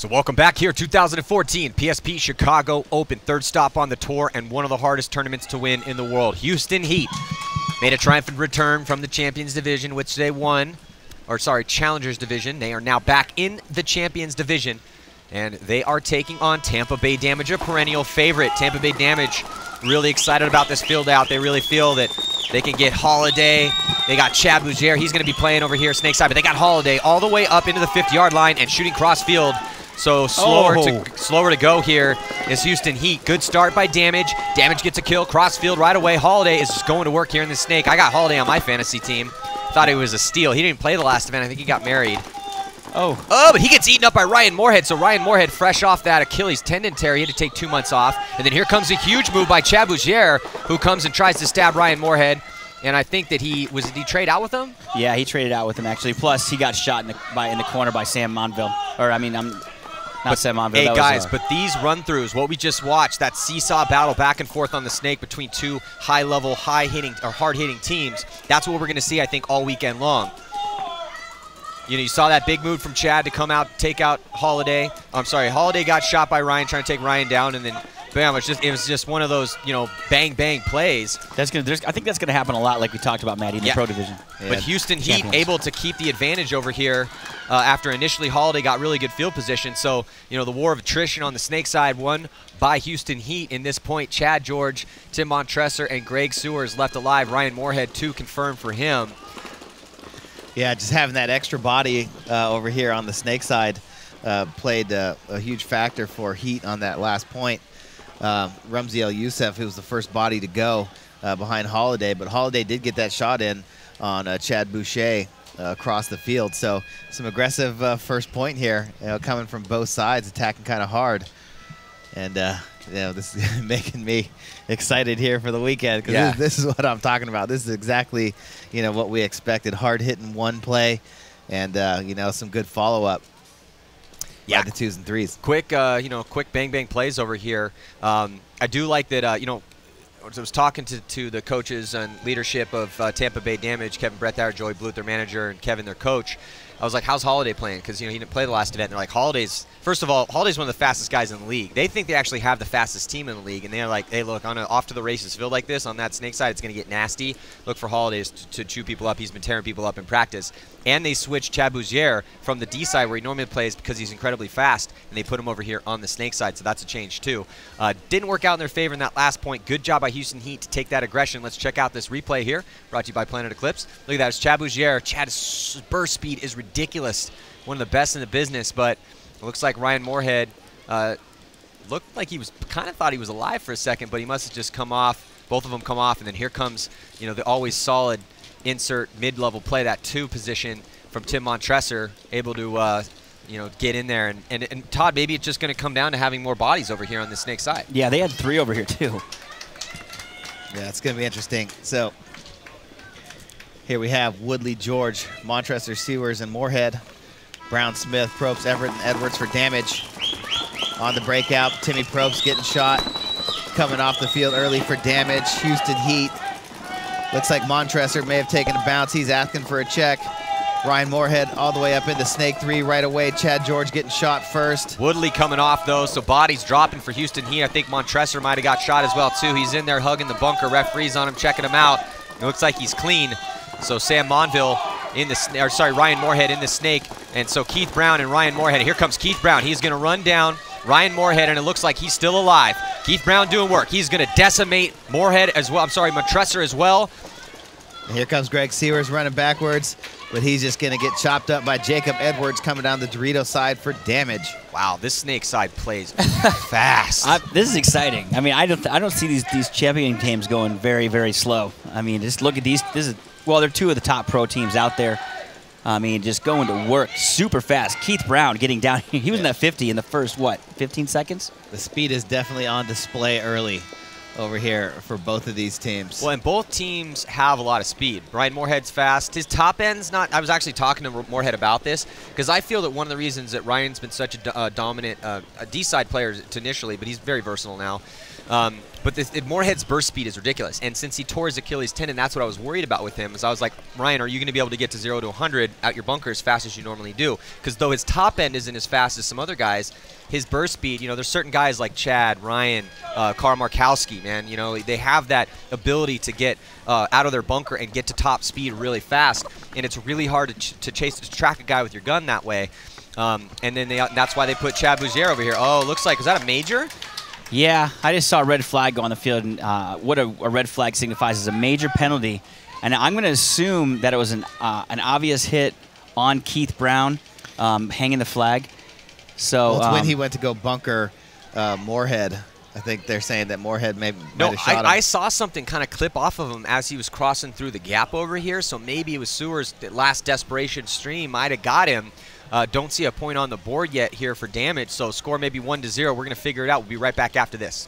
So welcome back here, 2014 PSP Chicago Open, third stop on the tour and one of the hardest tournaments to win in the world. Houston Heat made a triumphant return from the Champions Division, which they won, or sorry, Challengers Division. They are now back in the Champions Division, and they are taking on Tampa Bay Damage, a perennial favorite. Tampa Bay Damage really excited about this field out. They really feel that they can get Holiday. They got Chad Bougier. He's going to be playing over here, Snakeside, but they got Holiday all the way up into the 50-yard line and shooting cross field. So slower to go here is Houston Heat. Good start by Damage. Damage gets a kill, cross field right away. Holiday is just going to work here in the Snake. I got Holiday on my fantasy team. Thought he was a steal. He didn't play the last event. I think he got married. Oh, but he gets eaten up by Ryan Moorhead. So Ryan Moorhead, fresh off that Achilles tendon tear, he had to take 2 months off. And then here comes a huge move by Chad Bougier, who comes and tries to stab Ryan Moorhead. And I think that did he trade out with him? Yeah, he traded out with him, actually. Plus, he got shot in the corner by Sam Monville. Or, I mean, not Sam Monville. Hey, guys, but these run-throughs, what we just watched, that seesaw battle back and forth on the Snake between two high-level, hard-hitting teams, that's what we're going to see, I think, all weekend long. You know, you saw that big move from Chad to come out, take out Holiday. I'm sorry, Holiday got shot by Ryan, trying to take Ryan down, and then bam, it was just one of those, you know, bang plays. I think that's gonna happen a lot, like we talked about, Maddie, in the Pro Division. Yeah. But Houston Heat able to keep the advantage over here after initially Holiday got really good field position. So, you know, the war of attrition on the Snake side won by Houston Heat. In this point, Chad George, Tim Montresor, and Greg Sewers left alive. Ryan Moorhead, 2 confirmed for him. Yeah, just having that extra body over here on the Snake side played a huge factor for Heat on that last point. Ramzi El Youssef, who was the first body to go behind Holiday, but Holiday did get that shot in on Chad Boucher across the field. So some aggressive first point here, you know, coming from both sides, attacking kind of hard. And you know, this is making me excited here for the weekend, because this is what I'm talking about. This is exactly, you know, what we expected. Hard hitting one play, and you know, some good follow up. Yeah, the 2s and 3s. Quick, you know, quick bang plays over here. I do like that. You know, I was talking to the coaches and leadership of Tampa Bay Damage, Kevin Brethauer, Joey Bluth, their manager, and Kevin, their coach. I was like, how's Holiday playing? Because, you know, he didn't play the last event. And they're like, Holiday's, first of all, Holiday's one of the fastest guys in the league. They think they actually have the fastest team in the league. And they're like, hey, look, on an off to the races field like this, on that Snake side, it's going to get nasty. Look for Holidays to chew people up. He's been tearing people up in practice. And they switched Chad Bougier from the D side where he normally plays because he's incredibly fast, and they put him over here on the Snake side, so that's a change too. Didn't work out in their favor in that last point. Good job by Houston Heat to take that aggression. Let's check out this replay here, brought to you by Planet Eclipse. Look at that, it's Chad Bougier. Chad's burst speed is ridiculous, one of the best in the business, but it looks like Ryan Moorhead looked like he was kind of thought he was alive for a second, but he must have just come off. Both of them come off, and then here comes, you know, the always solid insert mid-level play, that 2 position from Tim Montresor, able to you know, get in there. And Todd, maybe it's just going to come down to having more bodies over here on the Snake side. Yeah, they had 3 over here too. Yeah, it's going to be interesting. So here we have Woodley, George, Montresor, Sewers, and Moorhead. Brown, Smith, Probst, Everett, and Edwards for Damage. On the breakout, Timmy Probst getting shot. Coming off the field early for Damage. Houston Heat. Looks like Montresor may have taken a bounce. He's asking for a check. Ryan Moorhead all the way up into Snake 3 right away. Chad George getting shot first. Woodley coming off, though, so bodies dropping for Houston Heat. I think Montresor might have got shot as well, too. He's in there hugging the bunker. Referee's on him, checking him out. It looks like he's clean. So Sam Monville in the, or sorry, Ryan Moorhead in the Snake. And so Keith Brown and Ryan Moorhead. Here comes Keith Brown. He's going to run down Ryan Moorhead, and it looks like he's still alive. Keith Brown doing work. He's going to decimate Moorhead as well. I'm sorry, Montresor as well. And here comes Greg Sewers running backwards, but he's just going to get chopped up by Jacob Edwards coming down the Dorito side for Damage. Wow, this Snake side plays fast. This is exciting. I mean, I don't see these champion teams going very slow. I mean, just look at these. Well, they're 2 of the top pro teams out there. I mean, just going to work super fast. Keith Brown getting down. He was in that 50 in the first, what, 15 seconds? The speed is definitely on display early over here for both of these teams. Well, and both teams have a lot of speed. Ryan Moorhead's fast. His top end's not. I was actually talking to Moorhead about this because I feel that one of the reasons that Ryan's been such a dominant D-side player initially, but he's very versatile now. But Moorhead's burst speed is ridiculous. And since he tore his Achilles tendon, that's what I was worried about with him. Is I was like, Ryan, are you going to be able to get to 0 to 100 out your bunker as fast as you normally do? Because though his top end isn't as fast as some other guys, his burst speed, you know, there's certain guys like Chad, Ryan, Karl Markowski, man, you know, they have that ability to get out of their bunker and get to top speed really fast. And it's really hard to track a guy with your gun that way. And then that's why they put Chad Bougier over here. Oh, looks like, is that a major? Yeah, I just saw a red flag go on the field. And, what a red flag signifies is a major penalty. And I'm going to assume that it was an obvious hit on Keith Brown, hanging the flag. So well, it's when he went to go bunker Moorhead. I think they're saying that Moorhead might have shot him. I saw something kind of clip off of him as he was crossing through the gap over here. So maybe it was Sewer's last desperation stream might have got him. Don't see a point on the board yet here for damage, so score maybe 1-0. We're going to figure it out. We'll be right back after this.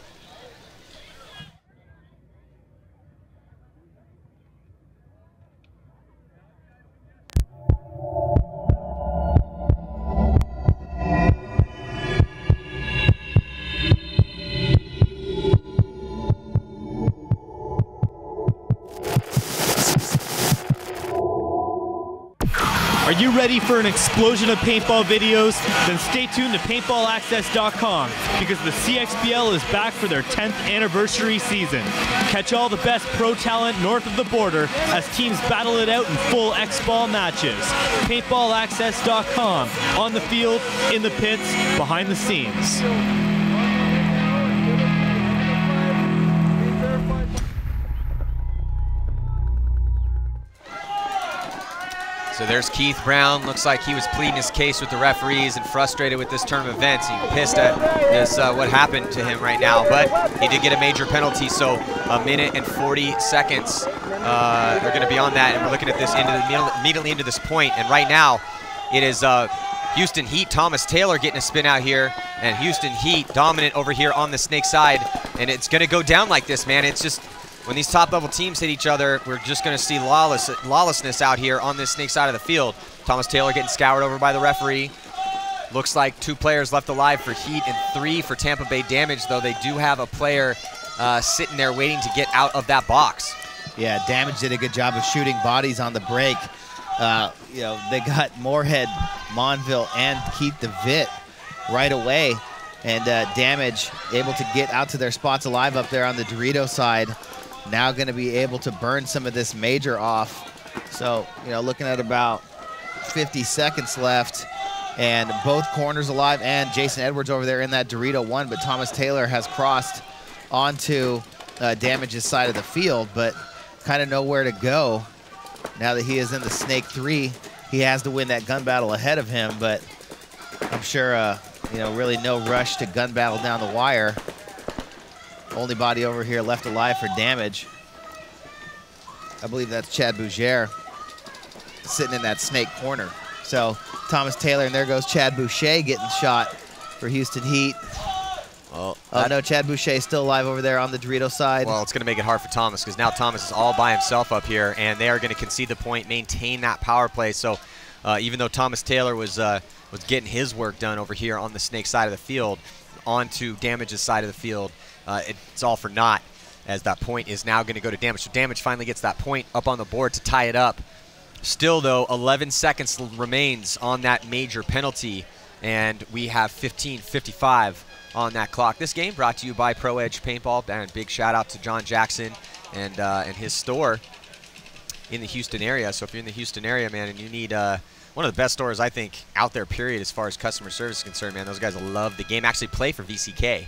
Are you ready for an explosion of paintball videos? Then stay tuned to paintballaccess.com because the CXBL is back for their 10th anniversary season. Catch all the best pro talent north of the border as teams battle it out in full X-Ball matches. Paintballaccess.com, on the field, in the pits, behind the scenes. So there's Keith Brown. Looks like he was pleading his case with the referees and frustrated with this turn of events. He's pissed at this what happened to him right now, but he did get a major penalty. So a minute and 40 seconds are going to be on that, and we're looking at this immediately into this point. And right now, it is Houston Heat, Thomas Taylor getting a spin out here, and Houston Heat dominant over here on the Snake side. And it's going to go down like this, man. It's just, when these top-level teams hit each other, we're just going to see lawlessness out here on this Snake side of the field. Thomas Taylor getting scoured over by the referee. Looks like 2 players left alive for Heat and 3 for Tampa Bay Damage, though they do have a player sitting there waiting to get out of that box. Yeah, Damage did a good job of shooting bodies on the break. You know, they got Moorhead, Monville, and Keith DeVitt right away. And Damage able to get out to their spots alive up there on the Dorito side. Now going to be able to burn some of this major off. So, you know, looking at about 50 seconds left, and both corners alive, and Jason Edwards over there in that Dorito 1, but Thomas Taylor has crossed onto Damage's side of the field, but kind of nowhere to go. Now that he is in the Snake 3, he has to win that gun battle ahead of him, but I'm sure, you know, really no rush to gun battle down the wire. Only body over here left alive for Damage. I believe that's Chad Bougier sitting in that Snake corner. So Thomas Taylor, and there goes Chad Boucher getting shot for Houston Heat. Well, no, Chad Boucher is still alive over there on the Dorito side. Well, it's going to make it hard for Thomas because now Thomas is all by himself up here, and they are going to concede the point, maintain that power play. So even though Thomas Taylor was getting his work done over here on the Snake side of the field, onto Damage's side of the field, it's all for naught, as that point is now going to go to Damage. So Damage finally gets that point up on the board to tie it up. Still, though, 11 seconds remains on that major penalty, and we have 15:55 on that clock. This game brought to you by Pro Edge Paintball, and big shout out to John Jackson and his store in the Houston area. So if you're in the Houston area, man, and you need one of the best stores, I think, out there, period, as far as customer service is concerned, man. Those guys love the game. Actually play for VCK,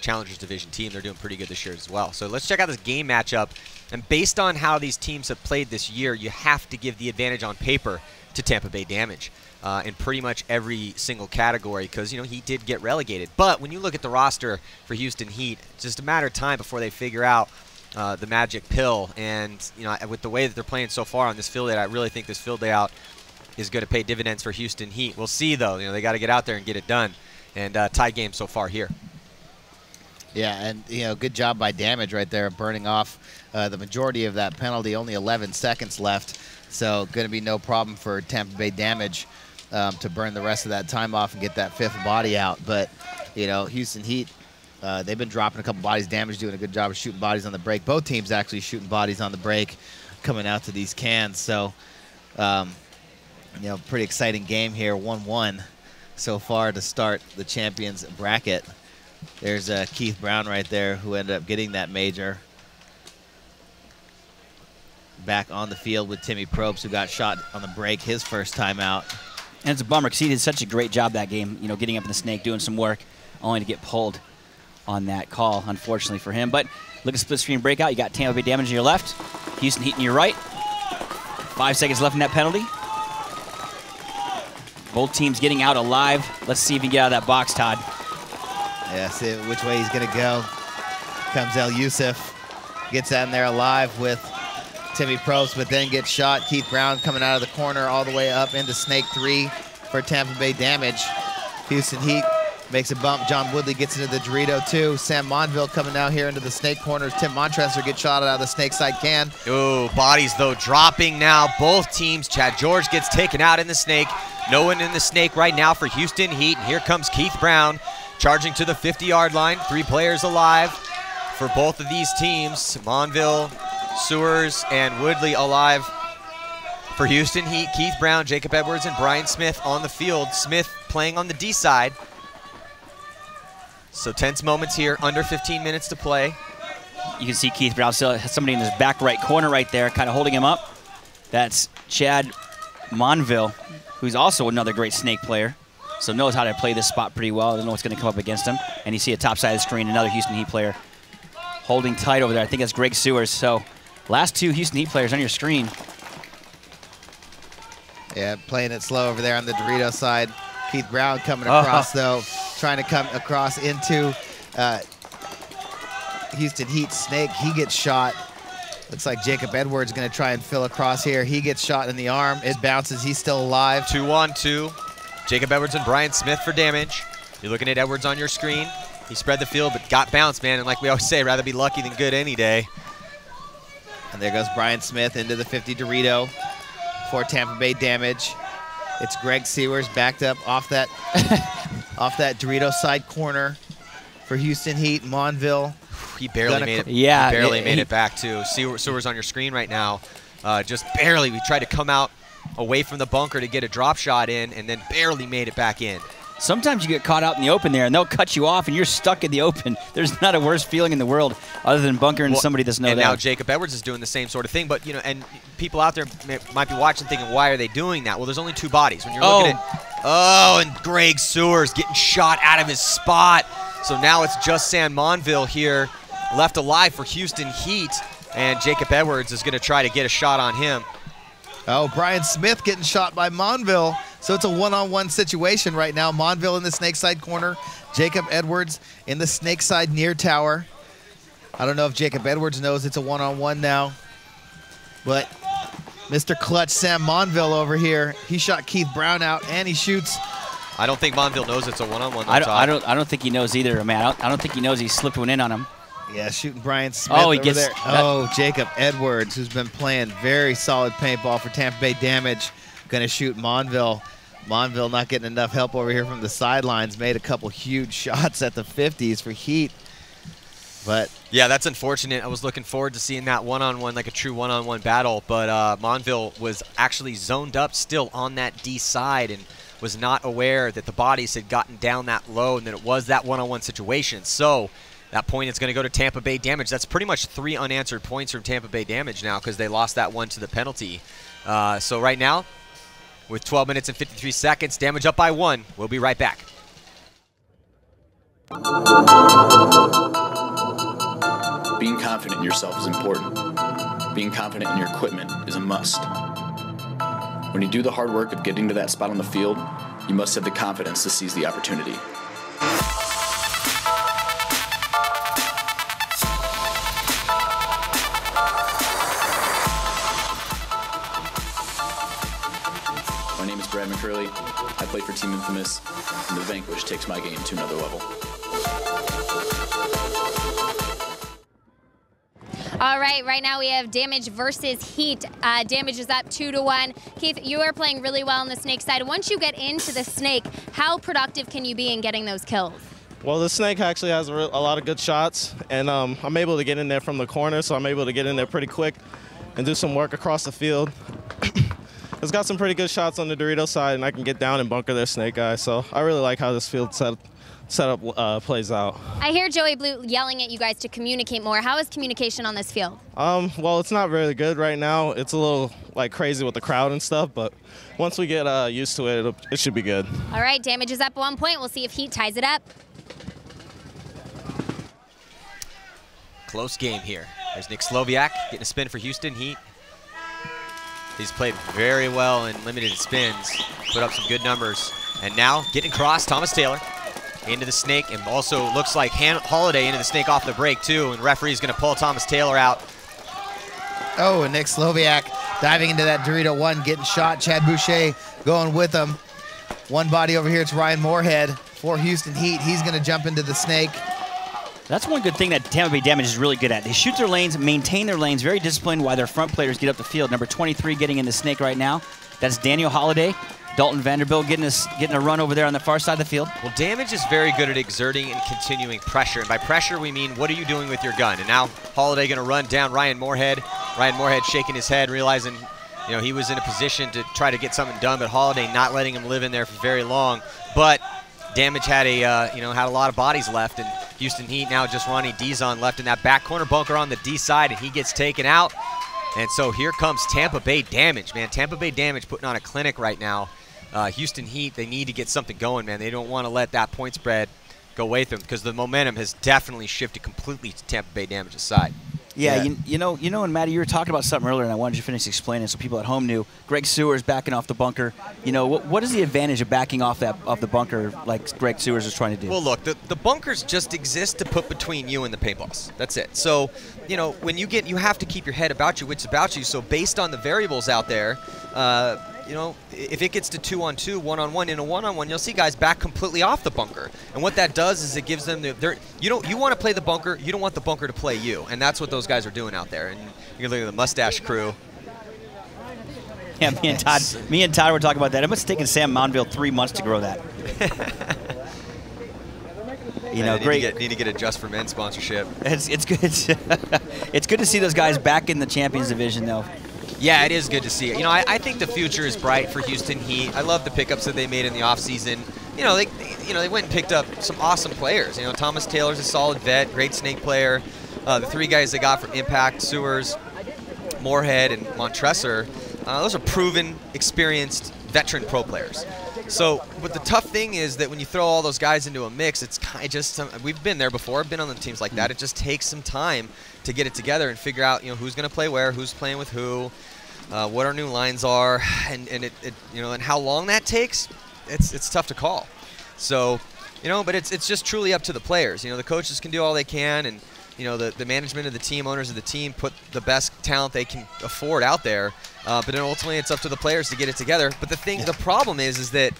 Challengers Division team. They're doing pretty good this year as well. So let's check out this game matchup. And based on how these teams have played this year, you have to give the advantage on paper to Tampa Bay Damage in pretty much every single category because, you know, he did get relegated. But when you look at the roster for Houston Heat, it's just a matter of time before they figure out the magic pill. And, you know, with the way that they're playing so far on this field layout, I really think this field layout is going to pay dividends for Houston Heat. We'll see, though. You know, they got to get out there and get it done. And tie game so far here. Yeah, and, you know, good job by Damage right there, burning off the majority of that penalty. Only 11 seconds left, so going to be no problem for Tampa Bay Damage to burn the rest of that time off and get that 5th body out. But, you know, Houston Heat They've been dropping a couple bodies. Damage doing a good job of shooting bodies on the break. Both teams actually shooting bodies on the break coming out to these cans. So, pretty exciting game here. 1-1 so far to start the champions bracket. There's Keith Brown right there who ended up getting that major. Back on the field with Timmy Probst, who got shot on the break his first time out. And it's a bummer because he did such a great job that game, getting up in the snake, doing some work, only to get pulled on that call, unfortunately for him. But look at split screen breakout. You got Tampa Bay Damage on your left, Houston Heat on your right. 5 seconds left in that penalty. Both teams getting out alive. Let's see if he can get out of that box, Todd. Yeah, see which way he's going to go. Comes El Youssef, gets out in there alive with Timmy Probst, but then gets shot. Keith Brown coming out of the corner all the way up into Snake 3 for Tampa Bay Damage. Houston Heat makes a bump. John Woodley gets into the Dorito too. Sam Monville coming out here into the Snake corners. Tim Montressor gets shot out of the Snake side can. Ooh, bodies though dropping now. Both teams. Chad George gets taken out in the Snake. No one in the Snake right now for Houston Heat. And here comes Keith Brown charging to the 50-yard line. 3 players alive for both of these teams. Monville, Sewers, and Woodley alive for Houston Heat. Keith Brown, Jacob Edwards, and Brian Smith on the field. Smith playing on the D side. So tense moments here, under 15 minutes to play. You can see Keith Brown still has somebody in his back right corner right there, kind of holding him up. That's Chad Monville, who's also another great Snake player. So knows how to play this spot pretty well. Doesn't know what's going to come up against him. And you see a top side of the screen, another Houston Heat player holding tight over there. I think that's Greg Sewers. So last 2 Houston Heat players on your screen. Yeah, playing it slow over there on the Dorito side. Keith Brown coming across, though, trying to come across into Houston Heat Snake. He gets shot. Looks like Jacob Edwards going to try and fill across here. He gets shot in the arm. It bounces. He's still alive. 2-on-2. Jacob Edwards and Brian Smith for Damage. You're looking at Edwards on your screen. He spread the field, but got bounced, man. And like we always say, rather be lucky than good any day. And there goes Brian Smith into the 50 Dorito for Tampa Bay Damage. It's Greg Sewers backed up off that off that Dorito side corner for Houston Heat. Monville. He barely made it. Yeah, he barely made it back too. Sewers on your screen right now. Just barely. We tried to come out away from the bunker to get a drop shot in, and then barely made it back in. Sometimes you get caught out in the open there, and they'll cut you off, and you're stuck in the open. There's not a worse feeling in the world other than bunkering somebody that's no And there. now Jacob Edwards is doing the same sort of thing, but and people out there might be watching thinking, why are they doing that? Well, there's only 2 bodies. When you're looking at, and Greg Sewers getting shot out of his spot. So now it's just Sam Monville here left alive for Houston Heat, and Jacob Edwards is going to try to get a shot on him. Oh, Brian Smith getting shot by Monville. So it's a one-on-one situation right now. Monville in the snake side corner. Jacob Edwards in the snake side near tower. I don't know if Jacob Edwards knows it's a one-on-one now. But Mr. Clutch Sam Monville over here, he shot Keith Brown out, and he shoots. I don't think Monville knows it's a one-on-one. I don't think he knows either, man. I don't think he knows he slipped one in on him. Yeah, shooting Brian Smith over there. Jacob Edwards, who's been playing very solid paintball for Tampa Bay Damage, going to shoot Monville. Monville not getting enough help over here from the sidelines. Made a couple huge shots at the 50s for Heat. But yeah, that's unfortunate. I was looking forward to seeing that one-on-one, like a true one-on-one battle. But Monville was actually zoned up still on that D side and was not aware that the bodies had gotten down that low and that it was that one-on-one situation. So that point is going to go to Tampa Bay Damage. That's pretty much 3 unanswered points from Tampa Bay Damage now because they lost that one to the penalty. So right now, with 12 minutes and 53 seconds, Damage up by 1. We'll be right back. Being confident in yourself is important. Being confident in your equipment is a must. When you do the hard work of getting to that spot on the field, you must have the confidence to seize the opportunity. My name is Brad McCurley. I play for Team Infamous, and the Vanquish takes my game to another level. All right now we have Damage versus Heat. Damage is up 2-1. Keith, you are playing really well on the snake side. Once you get into the snake, how productive can you be in getting those kills? Well, the snake actually has a lot of good shots, and I'm able to get in there from the corner, so I'm able to get in there pretty quick and do some work across the field. It's got some pretty good shots on the Dorito side, and I can get down and bunker their snake guys, so I really like how this field setup plays out. I hear Joey Blue yelling at you guys to communicate more. How is communication on this field? Well, it's not really good right now. It's a little like crazy with the crowd and stuff, but once we get used to it, it should be good. All right, Damage is up 1 point. We'll see if Heat ties it up. Close game here. There's Nick Sloviak getting a spin for Houston Heat. He's played very well in limited spins, put up some good numbers. And now getting across, Thomas Taylor into the snake, and also looks like Holiday into the snake off the break too, and referee's gonna pull Thomas Taylor out. Oh, and Nick Sloviak diving into that Dorito 1, getting shot. Chad Boucher going with him. One body over here, it's Ryan Moorhead for Houston Heat. He's gonna jump into the snake. That's one good thing that Tampa Bay Damage is really good at. They shoot their lanes, maintain their lanes, very disciplined while their front players get up the field. Number 23 getting in the snake right now. That's Daniel Holiday. Dalton Vanderbilt getting a run over there on the far side of the field. Well, Damage is very good at exerting and continuing pressure. And by pressure, we mean, what are you doing with your gun? And now Holiday going to run down Ryan Moorhead. Ryan Moorhead shaking his head, realizing, you know, he was in a position to try to get something done, but Holiday not letting him live in there for very long. But Damage had had a lot of bodies left, and Houston Heat now just Ronnie Dizon left in that back corner bunker on the D side, and he gets taken out. And so here comes Tampa Bay Damage, man. Tampa Bay Damage putting on a clinic right now. Houston Heat, they need to get something going, man. They don't want to let that point spread go away from them, because the momentum has definitely shifted completely to Tampa Bay Damage's side. Yeah, you know, and Maddie, you were talking about something earlier, and I wanted you to finish explaining so people at home knew. Greg Sewers backing off the bunker. You know, what is the advantage of backing off the bunker like Greg Sewers is trying to do? Well, look, the bunkers just exist to put between you and the paintballs. That's it. So, you know, when you have to keep your head about you, wits about you. So based on the variables out there, you know, if it gets to 2-on-2, 1-on-1, in a 1-on-1, you'll see guys back completely off the bunker. And what that does is it gives them you want to play the bunker, you don't want the bunker to play you. And that's what those guys are doing out there. And you can look at the mustache crew. Yeah, me and Todd were talking about that. It must have taken Sam Monville 3 months to grow that. You know, great. Need to get a Just for Men sponsorship. It's good. It's good to see those guys back in the Champions Division, though. Yeah, it is good to see it. You know, I think the future is bright for Houston Heat. I love the pickups that they made in the offseason. You know, they went and picked up some awesome players. You know, Thomas Taylor's a solid vet, great snake player. The 3 guys they got from Impact, Sewers, Moorhead, and Montresor, those are proven, experienced, veteran pro players. So, but the tough thing is that when you throw all those guys into a mix, it's kind of just we've been there before, been on the teams like that. It just takes some time to get it together and figure out, you know, who's going to play where, who's playing with who, what our new lines are, and it you know, and how long that takes. It's tough to call. So, you know, but it's just truly up to the players. You know, the coaches can do all they can, and you know, the management of the team, owners of the team, put the best talent they can afford out there. But then ultimately, it's up to the players to get it together. But the problem is that,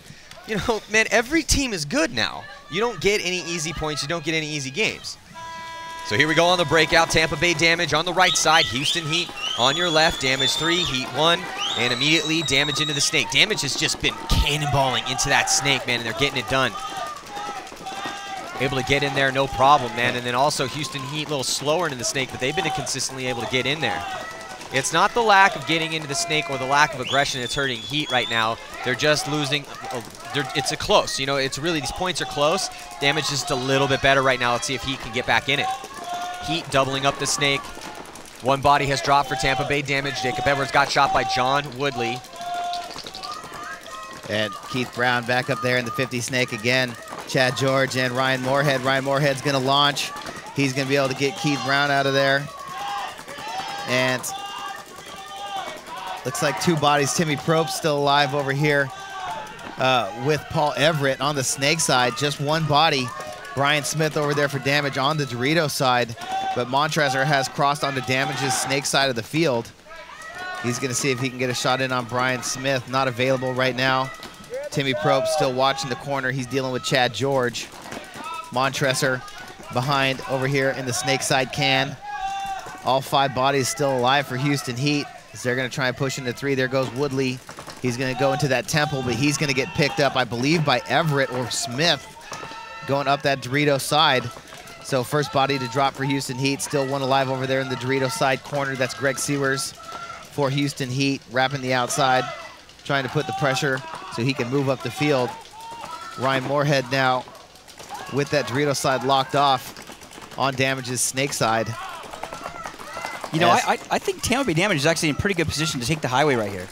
you know, man, every team is good now. You don't get any easy points. You don't get any easy games. So here we go on the breakout. Tampa Bay Damage on the right side. Houston Heat on your left. Damage 3, Heat 1. And immediately Damage into the snake. Damage has just been cannonballing into that snake, man, and they're getting it done. Able to get in there, no problem, man. And then also Houston Heat a little slower into the snake, but they've been consistently able to get in there. It's not the lack of getting into the snake or the lack of aggression that's hurting Heat right now. They're just losing. It's a close. You know, it's really, these points are close. Damage is just a little bit better right now. Let's see if Heat can get back in it. Heat doubling up the snake. One body has dropped for Tampa Bay Damage. Jacob Edwards got shot by John Woodley. And Keith Brown back up there in the 50 snake again. Chad George and Ryan Moorhead. Ryan Moorhead's going to launch. He's going to be able to get Keith Brown out of there. And looks like 2 bodies. Timmy Probe still alive over here with Paul Everett on the snake side. Just 1 body. Brian Smith over there for Damage on the Dorito side. But Montresor has crossed onto Damage's snake side of the field. He's going to see if he can get a shot in on Brian Smith. Not available right now. Timmy Probe still watching the corner. He's dealing with Chad George. Montresor behind over here in the snake side can. All 5 bodies still alive for Houston Heat as they're going to try and push into 3. There goes Woodley. He's going to go into that temple, but he's going to get picked up, I believe, by Everett or Smith. going up that Dorito side. So first body to drop for Houston Heat. Still one alive over there in the Dorito side corner. That's Greg Sewers for Houston Heat, wrapping the outside, trying to put the pressure so he can move up the field. Ryan Moorhead now with that Dorito side locked off on Damage's snake side. You know, I think Tampa Bay Damage is actually in pretty good position to take the highway right here.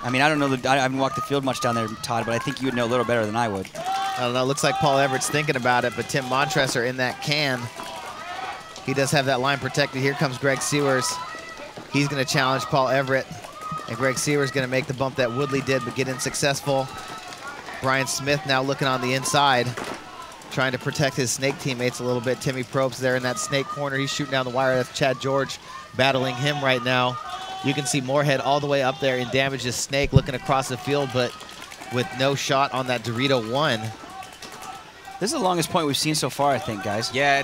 I mean, I don't know. I haven't walked the field much down there, Todd, but I think you would know a little better than I would. I don't know. Looks like Paul Everett's thinking about it, but Tim Montressor in that can. He does have that line protected. Here comes Greg Sewers. He's going to challenge Paul Everett, and Greg Sewers going to make the bump that Woodley did, but get in successful. Brian Smith now looking on the inside, trying to protect his snake teammates a little bit. Timmy Probst there in that snake corner. He's shooting down the wire. That's Chad George battling him right now. You can see Moorhead all the way up there in Damage's snake looking across the field, but with no shot on that Dorito 1. This is the longest point we've seen so far, I think, guys. Yeah,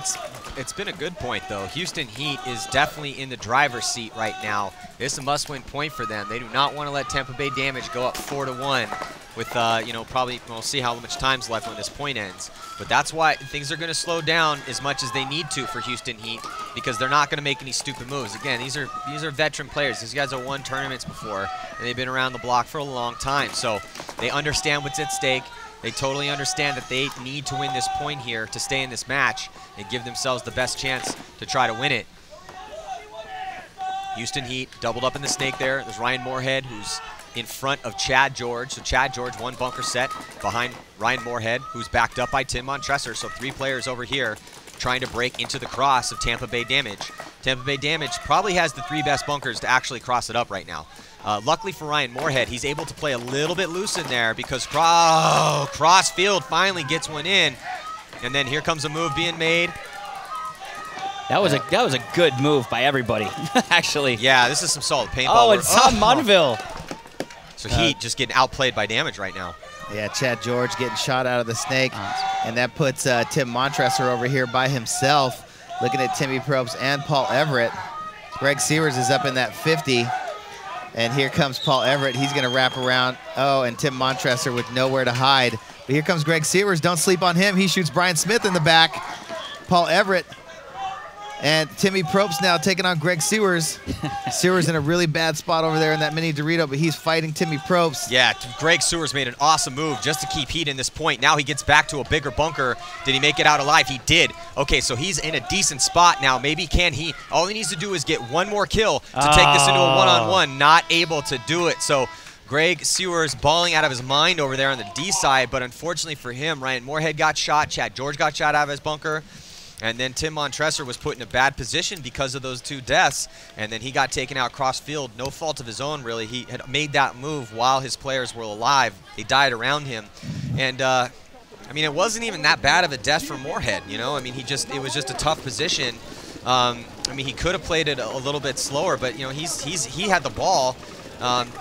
it's been a good point, though. Houston Heat is definitely in the driver's seat right now. This is a must-win point for them. They do not want to let Tampa Bay Damage go up 4-1 with, you know, probably we'll see how much time's left when this point ends. But that's why things are going to slow down as much as they need to for Houston Heat, because they're not going to make any stupid moves. Again, these are veteran players. These guys have won tournaments before, and they've been around the block for a long time. So they understand what's at stake. They totally understand that they need to win this point here to stay in this match and give themselves the best chance to try to win it. Houston Heat doubled up in the snake there. There's Ryan Moorhead, who's in front of Chad George. So Chad George, one bunker set behind Ryan Moorhead, who's backed up by Tim Montressor. So 3 players over here trying to break into the cross of Tampa Bay Damage. Tampa Bay Damage probably has the 3 best bunkers to actually cross it up right now. Luckily for Ryan Moorhead, he's able to play a little bit loose in there because cross field finally gets one in. And then here comes a move being made. That was a good move by everybody, actually. Yeah, this is some solid paintball. Oh, it's Tom Monville. So Heat just getting outplayed by Damage right now. Yeah, Chad George getting shot out of the snake. And that puts Tim Montressor over here by himself, looking at Timmy Probst and Paul Everett. Greg Sewers is up in that 50. And here comes Paul Everett. He's going to wrap around. Oh, and Tim Montressor with nowhere to hide. But here comes Greg Sewers. Don't sleep on him. He shoots Brian Smith in the back. Paul Everett and Timmy Probst now taking on Greg Sewers. Sewers in a really bad spot over there in that mini Dorito, but he's fighting Timmy Probst. Yeah, Greg Sewers made an awesome move just to keep Heat in this point. Now he gets back to a bigger bunker. Did he make it out alive? He did. Okay, so he's in a decent spot now. Maybe can he? All he needs to do is get one more kill to take this into a one-on-one. Not able to do it. So Greg Sewers balling out of his mind over there on the D side, but unfortunately for him, Ryan Moorhead got shot. Chad George got shot out of his bunker. And then Tim Montressor was put in a bad position because of those 2 deaths, and then he got taken out cross field. No fault of his own, really. He had made that move while his players were alive. They died around him. And, I mean, it wasn't even that bad of a death for Moorhead, you know? I mean, it was just a tough position. I mean, he could have played it a little bit slower, but, you know, he had the ball.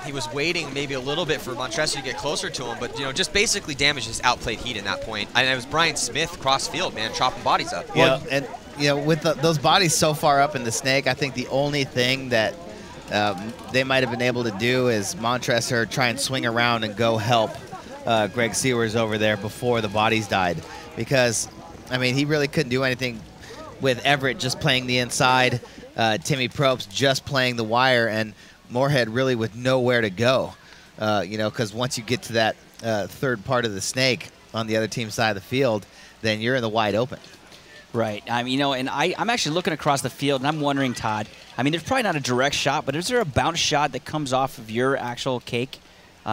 He was waiting maybe a little bit for Montressor to get closer to him, but, you know, just basically Damage just outplayed Heat in that point. And it was Brian Smith cross field, man, chopping bodies up. Well, and, you know, with those bodies so far up in the snake, I think the only thing that they might have been able to do is Montressor try and swing around and go help Greg Sewers over there before the bodies died. Because, I mean, he really couldn't do anything with Everett just playing the inside, Timmy Probst just playing the wire, and Moorhead really with nowhere to go, you know, because once you get to that 3rd part of the snake on the other team's side of the field, then you're in the wide open. Right. I mean, you know, and I'm actually looking across the field, and I'm wondering, Todd, I mean, there's probably not a direct shot, but is there a bounce shot that comes off of your actual cake,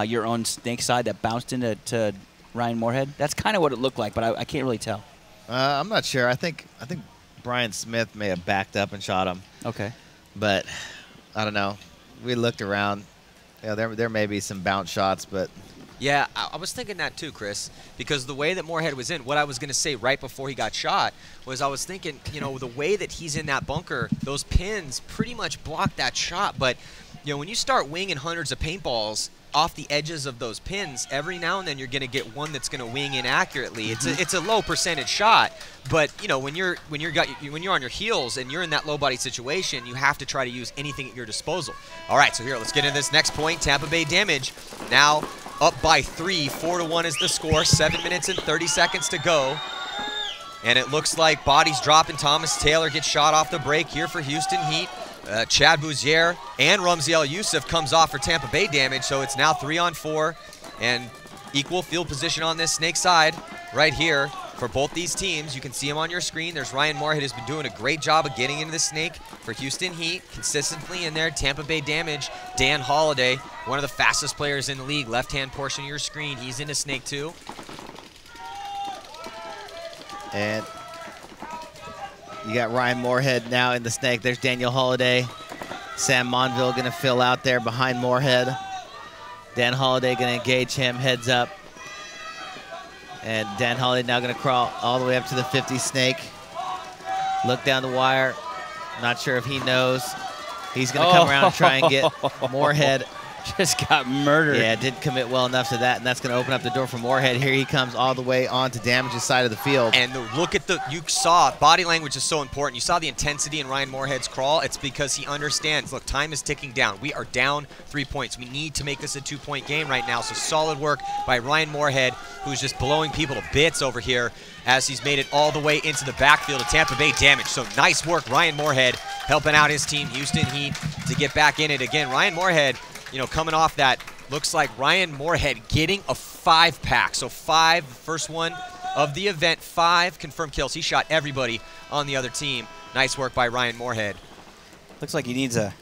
your own snake side that bounced into Ryan Moorhead? That's kind of what it looked like, but I can't really tell. I'm not sure. I think Brian Smith may have backed up and shot him. Okay. But I don't know. We looked around. Yeah, there may be some bounce shots, but yeah, I was thinking that too, Chris, because the way that Moorhead was in, what I was going to say right before he got shot was I was thinking, you know, the way that he's in that bunker, those pins pretty much block that shot. But, you know, when you start winging hundreds of paintballs off the edges of those pins, every now and then you're going to get one that's going to wing in accurately. It's a low percentage shot, but you know when you're on your heels and you're in that low body situation, you have to try to use anything at your disposal. All right, so here let's get into this next point. Tampa Bay Damage now up by 3. 4-1 is the score. 7 minutes and 30 seconds to go. And it looks like bodies dropping. Thomas Taylor gets shot off the break here for Houston Heat. Chad Bouzier and Ramzi El-Youssef comes off for Tampa Bay damage, so it's now 3-on-4 and equal field position on this snake side right here for both these teams. You can see him on your screen. There's Ryan Moorhead, who's been doing a great job of getting into the snake for Houston Heat, consistently in there. Tampa Bay damage, Dan Holiday, one of the fastest players in the league. Left-hand portion of your screen, he's in the snake too. And you got Ryan Moorhead now in the snake. There's Daniel Holiday. Sam Monville going to fill out there behind Moorhead. Dan Holiday going to engage him, heads up. And Dan Holiday now going to crawl all the way up to the 50 snake. Look down the wire. Not sure if he knows. He's going to come around and try and get Moorhead. Just got murdered. Yeah, didn't commit well enough to that, and that's going to open up the door for Moorhead. Here he comes all the way onto Damage's side of the field. And look at you saw, body language is so important. You saw the intensity in Ryan Moorhead's crawl. It's because he understands, look, time is ticking down. We are down 3 points. We need to make this a 2-point game right now. So solid work by Ryan Moorhead, who's just blowing people to bits over here as he's made it all the way into the backfield of Tampa Bay Damage. So nice work, Ryan Moorhead, helping out his team, Houston Heat, to get back in it again. Ryan Moorhead, you know, coming off that, looks like Ryan Moorhead getting a 5-pack. So 5, the first one of the event, 5 confirmed kills. He shot everybody on the other team. Nice work by Ryan Moorhead. Looks like he needs a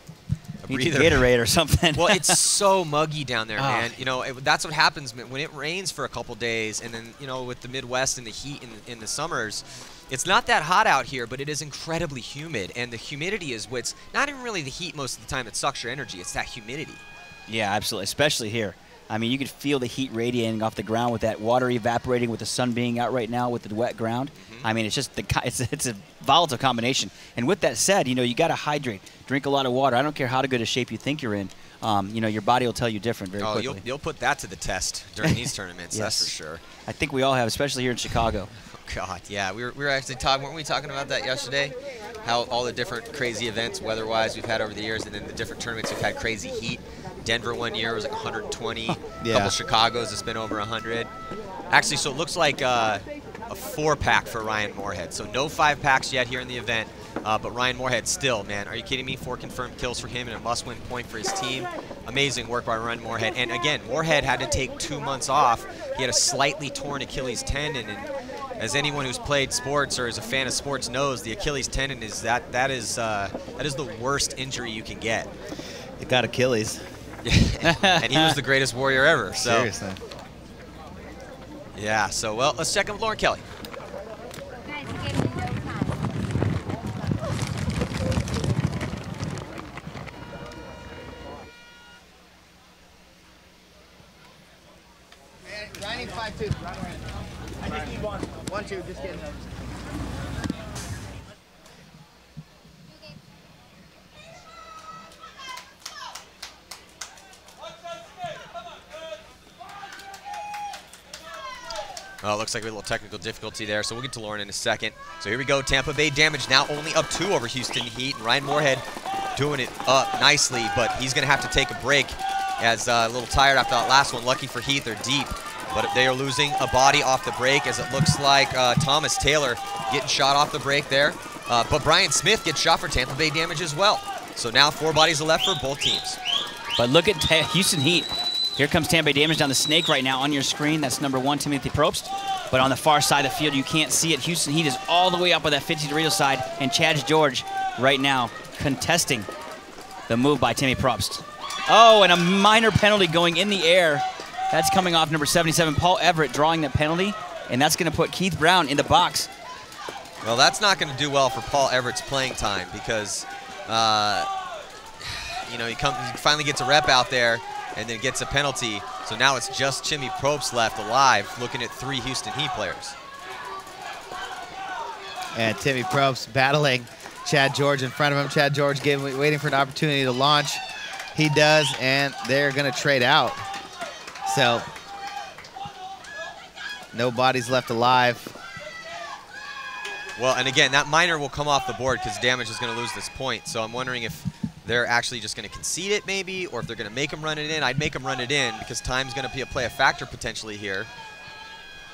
Gatorade or something. Well, it's so muggy down there, man. You know, that's what happens when it rains for a couple days, and then, you know, with the Midwest and the heat in the summers, it's not that hot out here, but it is incredibly humid, and the humidity is what's not even really the heat most of the time that sucks your energy. It's that humidity. Yeah, absolutely, especially here. I mean, you could feel the heat radiating off the ground with that water evaporating, with the sun being out right now with the wet ground. I mean, it's just it's a volatile combination. And with that said, you know, you got to hydrate, drink a lot of water. I don't care how good a shape you think you're in. You know, your body will tell you different very quickly. You'll put that to the test during these tournaments. Yes. That's for sure. I think we all have, especially here in Chicago. Oh God, yeah. We were actually talking. Weren't we talking about that yesterday? How all the different crazy events, weather-wise, we've had over the years, and then the different tournaments we've had crazy heat. Denver one year was like 120. Yeah. A couple Chicago's, it's been over 100. Actually, so it looks like a 4-pack for Ryan Moorhead. So no 5-packs yet here in the event. But Ryan Moorhead still, man, are you kidding me? 4 confirmed kills for him and a must-win point for his team. Amazing work by Ryan Moorhead. And again, Moorhead had to take 2 months off. He had a slightly torn Achilles tendon, and as anyone who's played sports or is a fan of sports knows, the Achilles tendon is that is the worst injury you can get. It got Achilles. And he was the greatest warrior ever. So. Seriously. Yeah, so, well, let's check in with Lauren Kelly. Ryan 5-2. I just need 1-2, just kidding. Well, it looks like we had a little technical difficulty there, so we'll get to Lauren in a second. So here we go, Tampa Bay Damage now only up 2 over Houston Heat, and Ryan Moorhead doing it up nicely, but he's going to have to take a break as a little tired after that last one. Lucky for Heat, they're deep, but they are losing a body off the break, as it looks like Thomas Taylor getting shot off the break there, but Brian Smith gets shot for Tampa Bay Damage as well. So now 4 bodies are left for both teams. But look at Houston Heat. Here comes Tampa Bay Damage down the snake right now on your screen. That's number 1, Timothy Probst. But on the far side of the field, you can't see it. Houston Heat is all the way up on that 50 Dorito side, and Chad George right now contesting the move by Timmy Probst. Oh, and a minor penalty going in the air. That's coming off number 77, Paul Everett, drawing that penalty, and that's going to put Keith Brown in the box. Well, that's not going to do well for Paul Everett's playing time because, you know, he finally gets a rep out there and then gets a penalty. So now it's just Timmy Probst left alive, looking at 3 Houston Heat players. And Timmy Probst battling Chad George in front of him. Chad George waiting for an opportunity to launch. He does, and they're going to trade out. So no bodies left alive. Well, and again, that minor will come off the board because Damage is going to lose this point. So I'm wondering if they're actually just going to concede it maybe, or if they're going to make them run it in. I'd make them run it in because time's going to play a factor potentially here.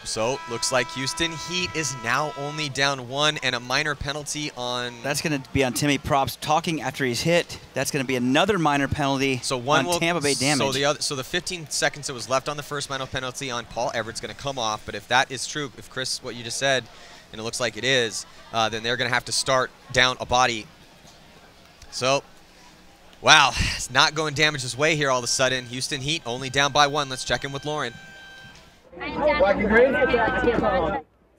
So looks like Houston Heat is now only down 1 and a minor penalty on. That's going to be on Timmy Props talking after he's hit. That's going to be another minor penalty on Tampa Bay Damage. So the 15 seconds that was left on the first minor penalty on Paul Everett's going to come off. But if that is true, if Chris, what you just said, and it looks like it is, then they're going to have to start down a body. So, wow, it's not going Damage's way here all of a sudden. Houston Heat only down by 1. Let's check in with Lauren.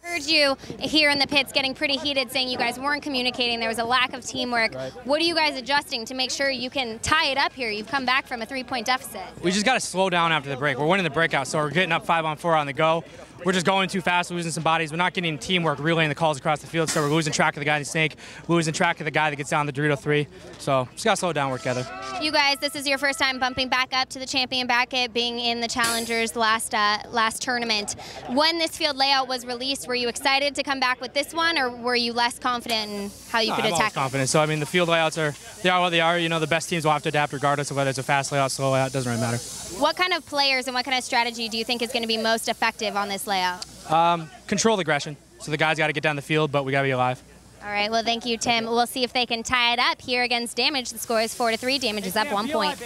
Heard you here in the pits getting pretty heated, saying you guys weren't communicating. There was a lack of teamwork. What are you guys adjusting to make sure you can tie it up here? You've come back from a 3-point deficit. We just got to slow down after the break. We're winning the breakout, so we're getting up 5-on-4 on the go. We're just going too fast, losing some bodies. We're not getting teamwork, relaying the calls across the field, so we're losing track of the guy in the snake, losing track of the guy that gets down the Dorito 3. So just got to slow down, work together. You guys, this is your first time bumping back up to the champion bracket, being in the Challengers last tournament. When this field layout was released, were you excited to come back with this one, or were you less confident in how you could I'm attack always confident. So, I mean, the field layouts are what they are. You know, the best teams will have to adapt regardless of whether it's a fast layout, slow layout. It doesn't really matter. What kind of players and what kind of strategy do you think is going to be most effective on this layout? Controlled aggression. So the guys got to get down the field, but we got to be alive. All right, well, thank you, Tim. We'll see if they can tie it up here against Damage. The score is 4-3. Damage is up 1 point.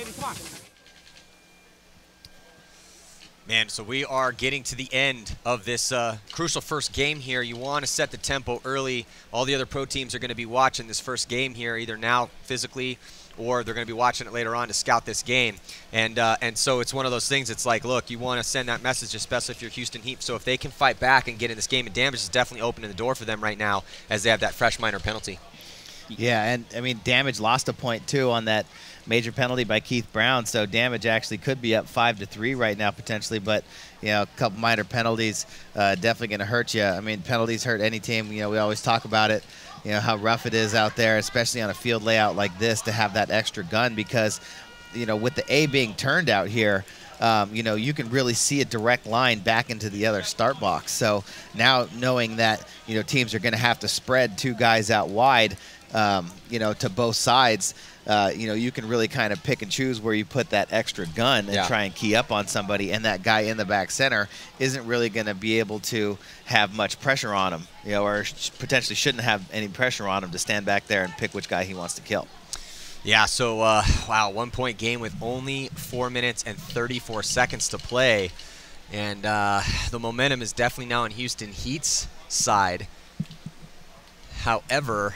Man, so we are getting to the end of this crucial first game here. You want to set the tempo early. All the other pro teams are going to be watching this first game here, either now physically or they're going to be watching it later on to scout this game. And so it's one of those things. It's like, look, you want to send that message, especially if you're Houston Heat. So if they can fight back and get in this game, and Damage is definitely opening the door for them right now as they have that fresh minor penalty. Yeah, and I mean, Damage lost a point too on that major penalty by Keith Brown, so Damage actually could be up 5-3 right now potentially, but you know, a couple minor penalties definitely going to hurt you. I mean, penalties hurt any team. You know, we always talk about it, you know, how rough it is out there, especially on a field layout like this, to have that extra gun, because you know, with the A being turned out here, you know, you can really see a direct line back into the other start box. So now knowing that, you know, teams are going to have to spread 2 guys out wide, you know, to both sides, you know, you can really kind of pick and choose where you put that extra gun and try and key up on somebody, and that guy in the back center isn't really going to be able to have much pressure on him, you know, or potentially shouldn't have any pressure on him to stand back there and pick which guy he wants to kill. Yeah, so, wow, 1 point game with only 4 minutes and 34 seconds to play. And the momentum is definitely now on Houston Heat's side. However,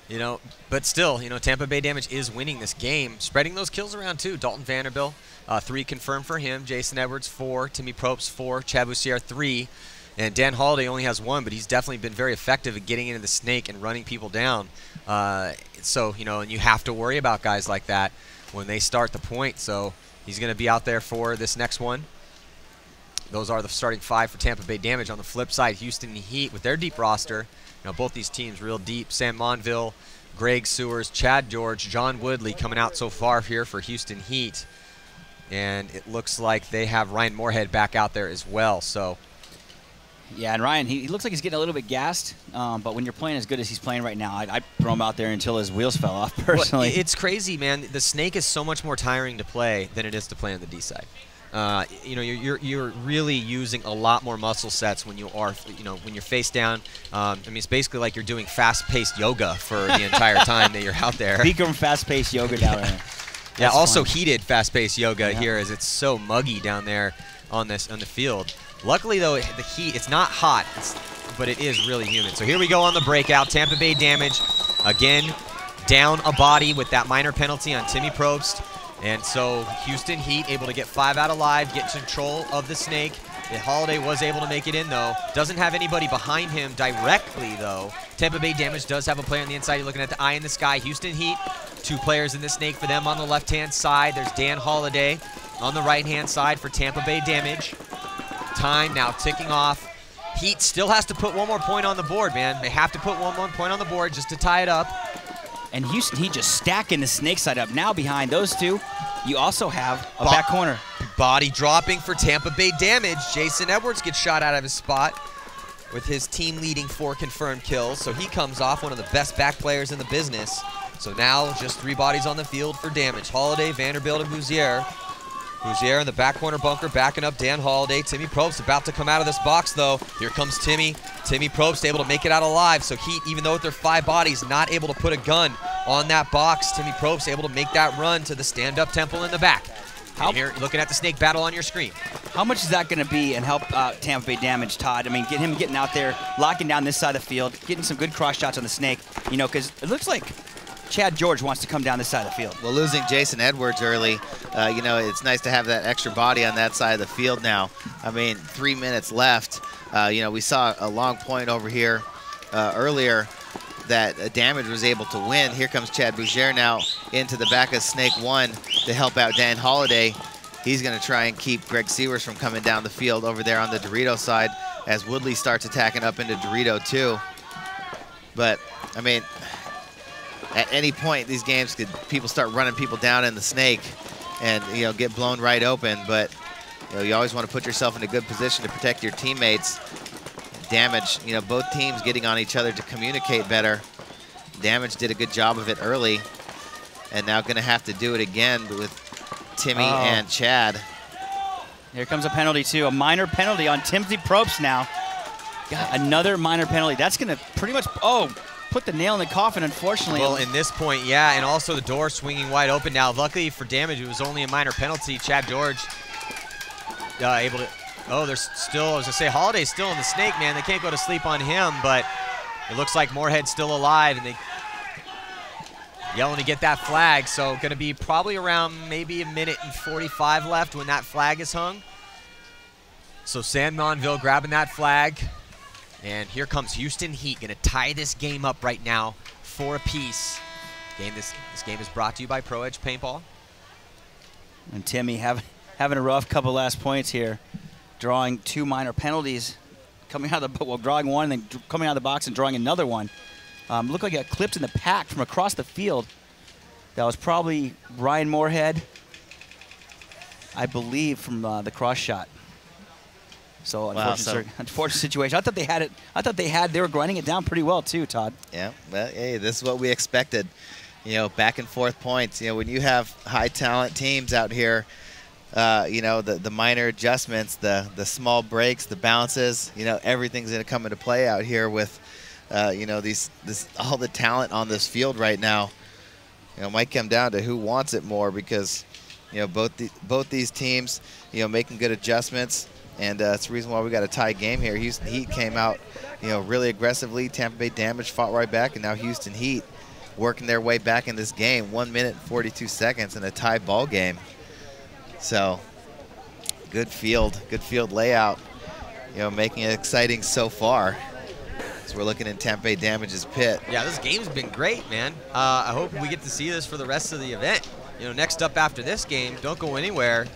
you know, but still, you know, Tampa Bay Damage is winning this game, spreading those kills around too. Dalton Vanderbilt, 3 confirmed for him. Jason Edwards, 4. Timmy Probst, 4. Chad Bussiere, 3. And Dan Holiday only has 1, but he's definitely been very effective at getting into the snake and running people down. So, you know, and you have to worry about guys like that when they start the point. So he's going to be out there for this next one. Those are the starting 5 for Tampa Bay Damage. On the flip side, Houston Heat with their deep roster. You know, both these teams real deep. Sam Monville, Greg Sewers, Chad George, John Woodley coming out so far here for Houston Heat. And it looks like they have Ryan Moorhead back out there as well. So, yeah, and Ryan, he looks like he's getting a little bit gassed, but when you're playing as good as he's playing right now, I'd throw him out there until his wheels fell off, personally. Well, it's crazy, man. The snake is so much more tiring to play than it is to play on the D side. You know, you're really using a lot more muscle sets when you are, you know, when you're face down. I mean, it's basically like you're doing fast-paced yoga for the entire time that you're out there. Become fast-paced yoga down there. Yeah, also heated fast-paced yoga here, as it's so muggy down there on the field. Luckily, though, the heat, it's not hot, but it is really humid. So here we go on the breakout. Tampa Bay Damage, again, down a body with that minor penalty on Timmy Probst. And so Houston Heat able to get 5 out alive, get control of the snake. Holiday was able to make it in, though. Doesn't have anybody behind him directly, though. Tampa Bay Damage does have a player on the inside. You're looking at the eye in the sky. Houston Heat, 2 players in the snake for them on the left-hand side. There's Dan Holiday on the right-hand side for Tampa Bay Damage. Time now ticking off. Heat still has to put 1 more point on the board, man. They have to put 1 more point on the board just to tie it up. And Houston Heat just stacking the snake side up. Now behind those 2, you also have a back corner. Body dropping for Tampa Bay Damage. Jason Edwards gets shot out of his spot with his team leading 4 confirmed kills. So he comes off one of the best back players in the business. So now just 3 bodies on the field for Damage. Holiday, Vanderbilt, and Bouzier. Bouzier in the back corner bunker, backing up Dan Holiday. Timmy Probst about to come out of this box, though. Here comes Timmy. Timmy Probst able to make it out alive. So Heat, even though with their 5 bodies, not able to put a gun on that box. Timmy Probst able to make that run to the stand-up temple in the back. And here, looking at the snake battle on your screen. How much is that going to be and help Tampa Bay Damage, Todd? I mean, get him getting out there, locking down this side of the field, getting some good cross shots on the snake, you know, because it looks like Chad George wants to come down this side of the field. Well, losing Jason Edwards early, you know, it's nice to have that extra body on that side of the field now. I mean, 3 minutes left. You know, we saw a long point over here earlier that Damage was able to win. Here comes Chad Bouzier now into the back of Snake 1 to help out Dan Holiday. He's going to try and keep Greg Sewers from coming down the field over there on the Dorito side as Woodley starts attacking up into Dorito too. But, I mean, at any point, these games people start running people down in the snake and, you know, get blown right open. But, you know, you always want to put yourself in a good position to protect your teammates. Damage, you know, both teams getting on each other to communicate better. Damage did a good job of it early, and now going to have to do it again with Timmy and Chad. Here comes a penalty, too. A minor penalty on Timothy Probst now. God, another minor penalty. That's going to pretty much, put the nail in the coffin, unfortunately. Well, in this point, yeah, and also the door swinging wide open now. Luckily for Damage, it was only a minor penalty. Chad George able to... Oh, there's still, I was going to say, Holiday's still in the snake, man. They can't go to sleep on him, but it looks like Moorhead's still alive, and they yelling to get that flag. So going to be probably around maybe 1:45 left when that flag is hung. So San Monville grabbing that flag. And here comes Houston Heat, going to tie this game up right now for a piece. This game is brought to you by Pro Edge Paintball. And Timmy having a rough couple last points here, drawing 2 minor penalties, coming out of the drawing one, and then coming out of the box and drawing another one. Looked like it got clipped in the pack from across the field. That was probably Ryan Moorhead, I believe, from the cross shot. So unfortunate situation. I thought they had it. They were grinding it down pretty well too, Todd. Yeah. Well, hey, this is what we expected. You know, back and forth points. You know, when you have high talent teams out here, you know, the minor adjustments, the small breaks, the bounces. You know, everything's going to come into play out here with, you know, all the talent on this field right now. You know, it might come down to who wants it more because, you know, both these teams, you know, making good adjustments. And that's the reason why we got a tie game here. Houston Heat came out, you know, really aggressively. Tampa Bay Damage fought right back, and now Houston Heat working their way back in this game. 1 minute and 42 seconds in a tie ball game. So good field layout. You know, making it exciting so far. So we're looking in Tampa Bay Damage's pit. Yeah, this game's been great, man. I hope we get to see this for the rest of the event. You know, next up after this game, don't go anywhere.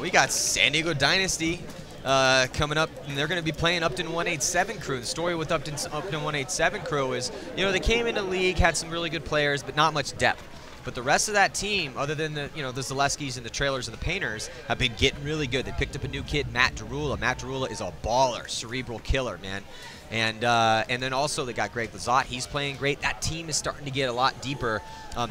We got San Diego Dynasty coming up, and they're going to be playing Upton 187 crew. The story with Upton 187 crew is, you know, they came into the league, had some really good players, but not much depth. But the rest of that team, other than the, you know, the Zaleskis and the Trailers and the Painters, have been getting really good. They picked up a new kid, Matt Derula. Matt Derula is a baller, cerebral killer, man. And then also they got Greg Lazat. He's playing great. That team is starting to get a lot deeper.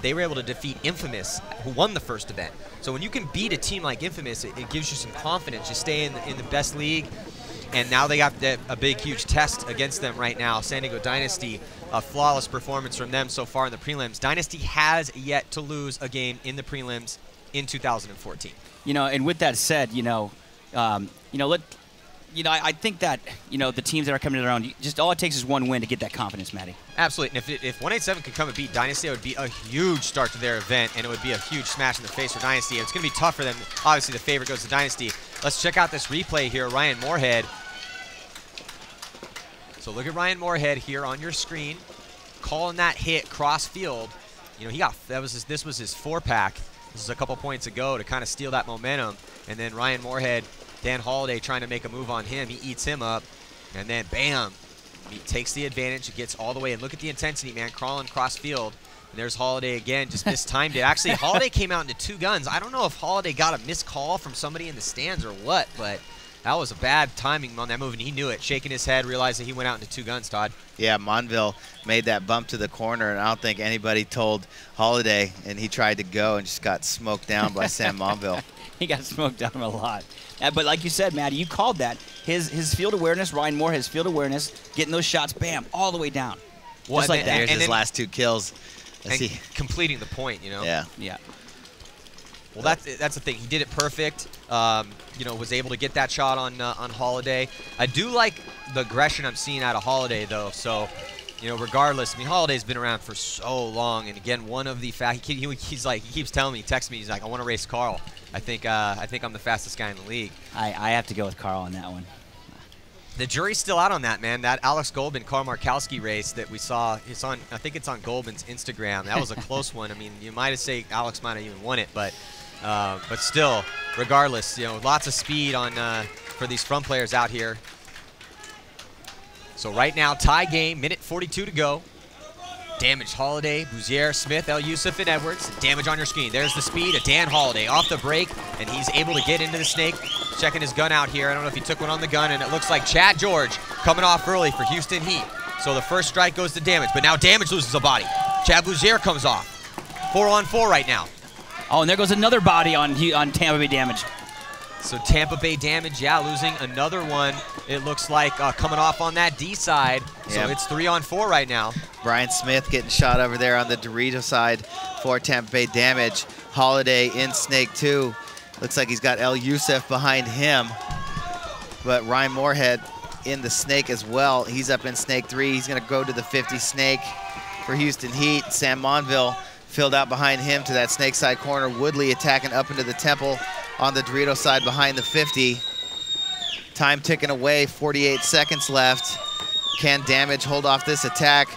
They were able to defeat Infamous, who won the first event. So when you can beat a team like Infamous, it gives you some confidence. You stay in the best league. And now they got a big, huge test against them right now. San Diego Dynasty, a flawless performance from them so far in the prelims. Dynasty has yet to lose a game in the prelims in 2014. You know, and with that said, I think that, you know, the teams that are coming around, just all it takes is one win to get that confidence, Matty. Absolutely. And if 187 could come and beat Dynasty, it would be a huge start to their event, and it would be a huge smash in the face for Dynasty. And it's going to be tough for them. Obviously, the favorite goes to Dynasty. Let's check out this replay here. Ryan Moorhead. So look at Ryan Moorhead here on your screen, calling that hit cross field. You know, this was his 4-pack. This is a couple points ago to kind of steal that momentum. And then Ryan Moorhead, Dan Holiday trying to make a move on him. He eats him up, and then bam, he takes the advantage. It gets all the way. And look at the intensity, man, crawling cross field. And there's Holiday again, just mistimed it. Actually, Holiday came out into 2 guns. I don't know if Holiday got a missed call from somebody in the stands or what, but That was a bad timing on that move, and he knew it. Shaking his head, realizing he went out into 2 guns, Todd. Yeah, Monville made that bump to the corner, and I don't think anybody told Holiday, and he tried to go and just got smoked down by Sam Monville. He got smoked down a lot. But like you said, Maddie, you called that. His field awareness, Ryan Moore, his field awareness, getting those shots, bam, all the way down. Well, just like that. There's his last 2 kills. And completing the point, you know? Yeah. Yeah. Well, that's the thing. He did it perfect. You know, was able to get that shot on Holiday. I do like the aggression I'm seeing out of Holiday, though. So, you know, regardless, I mean, Holiday's been around for so long, and again, one of the he's like, he keeps telling me, texts me, he's like, I want to race Carl. I think I'm the fastest guy in the league. I have to go with Carl on that one. The jury's still out on that, man. That Alex Goldman, Carl Markowski race that we saw, I think it's on Goldman's Instagram. That was a close one. I mean, you might have said Alex might have even won it, but still, regardless, you know, lots of speed on for these front players out here. So right now, tie game, minute 42 to go. Damage Holiday, Bouzier, Smith, El Youssef, and Edwards. Damage on your screen. There's the speed of Dan Holiday off the break, and he's able to get into the snake. Checking his gun out here. I don't know if he took one on the gun, and it looks like Chad George coming off early for Houston Heat. So the first strike goes to Damage, but now Damage loses a body. Chad Bouzier comes off. 4-on-4 right now. Oh, and there goes another body on Tampa Bay Damage. So Tampa Bay Damage, yeah, losing another one. It looks like coming off on that D side. So Yep. it's 3-on-4 right now. Brian Smith getting shot over there on the Dorito side for Tampa Bay Damage. Holiday in Snake 2. Looks like he's got El Youssef behind him. But Ryan Moorhead in the Snake as well. He's up in Snake 3. He's going to go to the 50 Snake for Houston Heat. Sam Monville filled out behind him to that Snake side corner. Woodley attacking up into the Temple on the Dorito side behind the 50. Time ticking away, 48 seconds left. Can Damage hold off this attack?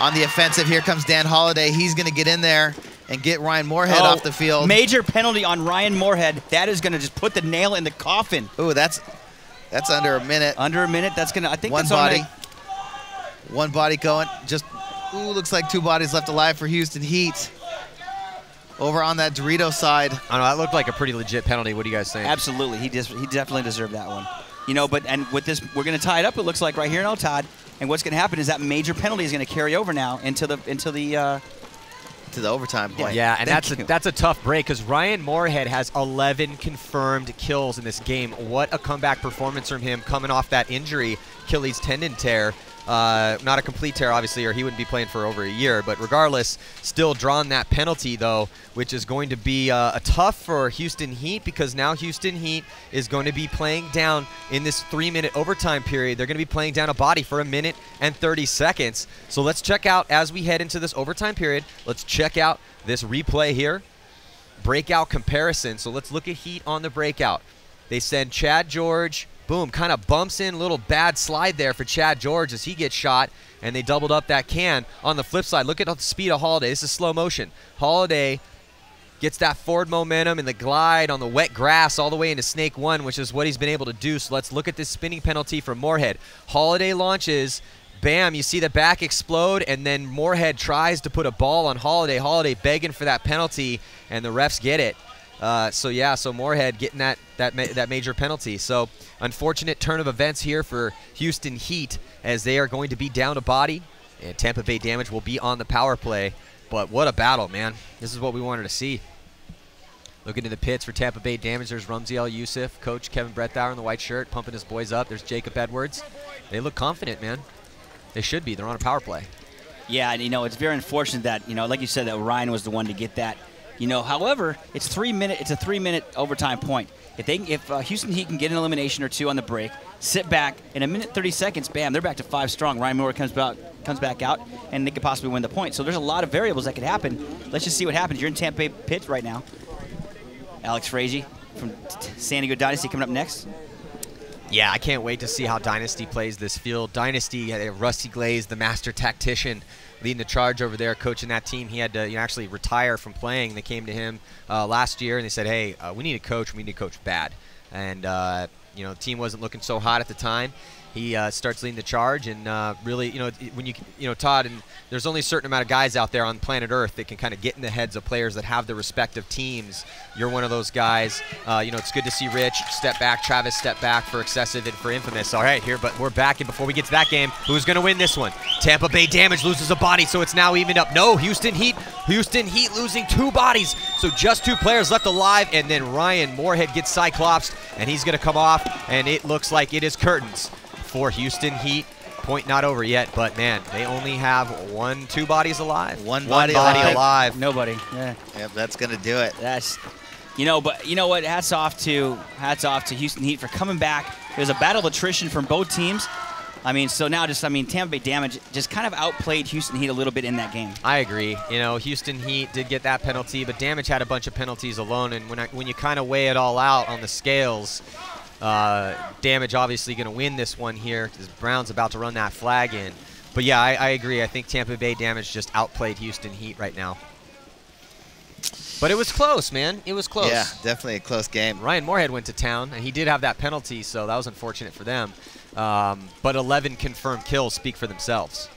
On the offensive, here comes Dan Holiday. He's going to get in there and get Ryan Moorhead off the field. Major penalty on Ryan Moorhead. That is going to just put the nail in the coffin. Ooh, that's under a minute. Under a minute. That's going to, I think one that's body. On one body going. Just, ooh, looks like 2 bodies left alive for Houston Heat. Over on that Dorito side. I don't know, that looked like a pretty legit penalty. What do you guys think? Absolutely. He definitely deserved that one. You know, and with this, we're going to tie it up, it looks like, right here in El Todd. And what's going to happen is that major penalty is going to carry over now into the to the overtime point. Yeah, and that's a tough break because Ryan Moorhead has 11 confirmed kills in this game. What a comeback performance from him coming off that injury, Achilles tendon tear. Not a complete tear, obviously, or he wouldn't be playing for over a year. But regardless, still drawing that penalty, though, which is going to be a tough for Houston Heat because now Houston Heat is going to be playing down in this 3-minute overtime period. They're going to be playing down a body for 1 minute and 30 seconds. So let's check out, as we head into this overtime period, let's check out this replay here. Breakout comparison. So let's look at Heat on the breakout. They send Chad George. Boom, kind of bumps in, little bad slide there for Chad George as he gets shot, and they doubled up that can. On the flip side, look at the speed of Holiday. This is slow motion. Holiday gets that forward momentum and the glide on the wet grass all the way into Snake 1, which is what he's been able to do. So let's look at this spinning penalty for Moorhead. Holiday launches. Bam, you see the back explode, and then Moorhead tries to put a ball on Holiday. Holiday begging for that penalty, and the refs get it. So Moorhead getting that major penalty. So unfortunate turn of events here for Houston Heat as they are going to be down a body, and Tampa Bay Damage will be on the power play. But what a battle, man. This is what we wanted to see. Looking to the pits for Tampa Bay Damage, there's Rumsey El Youssef, coach Kevin Brettauer in the white shirt, pumping his boys up. There's Jacob Edwards. They look confident, man. They should be. They're on a power play. Yeah, and, you know, it's very unfortunate that, you know, like you said, that Ryan was the one to get that. You know, however, it's a 3-minute overtime point. If Houston Heat can get an elimination or 2 on the break, sit back, in 1 minute 30 seconds, bam, they're back to 5 strong. Ryan Moore comes back out, and they could possibly win the point. So there's a lot of variables that could happen. Let's just see what happens. You're in Tampa Bay pit right now. Alex Frazee from San Diego Dynasty coming up next. Yeah, I can't wait to see how Dynasty plays this field. Dynasty, Rusty Glaze, the master tactician, leading the charge over there, coaching that team. He had to actually retire from playing. They came to him last year and they said, hey, we need a coach. We need a coach bad. And You know, the team wasn't looking so hot at the time. He starts leading the charge, and really, you know, when you know, Todd, and there's only a certain amount of guys out there on planet Earth that can kind of get in the heads of players that have their respective teams. You're one of those guys. You know, it's good to see Rich step back, Travis step back for Excessive and for Infamous. All right, here, but we're back, and before we get to that game, who's going to win this one? Tampa Bay Damage loses a body, so it's now evened up. No, Houston Heat losing 2 bodies, so just 2 players left alive, and then Ryan Moorhead gets Cyclops, and he's going to come off, and it looks like it is curtains for Houston Heat. Point not over yet, but man, they only have 2 bodies alive. One body alive. Nobody. Yeah. Yep, that's gonna do it. That's, you know, but you know what? Hats off to Houston Heat for coming back. It was a battle of attrition from both teams. I mean, so now Tampa Bay Damage just kind of outplayed Houston Heat a little bit in that game. I agree. You know, Houston Heat did get that penalty, but Damage had a bunch of penalties alone, and when you kind of weigh it all out on the scales, Damage obviously going to win this one here because Brown's about to run that flag in. But yeah, I agree. I think Tampa Bay Damage just outplayed Houston Heat right now. But it was close, man. It was close. Yeah, definitely a close game. Ryan Moorhead went to town, and he did have that penalty, so that was unfortunate for them. But 11 confirmed kills speak for themselves.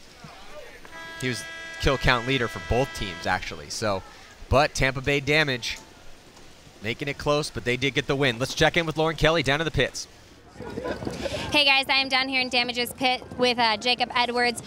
He was kill count leader for both teams, actually. So, but Tampa Bay Damage making it close, but they did get the win. Let's check in with Lauren Kelly down in the pits. Hey guys, I am down here in Damage's pit with Jacob Edwards.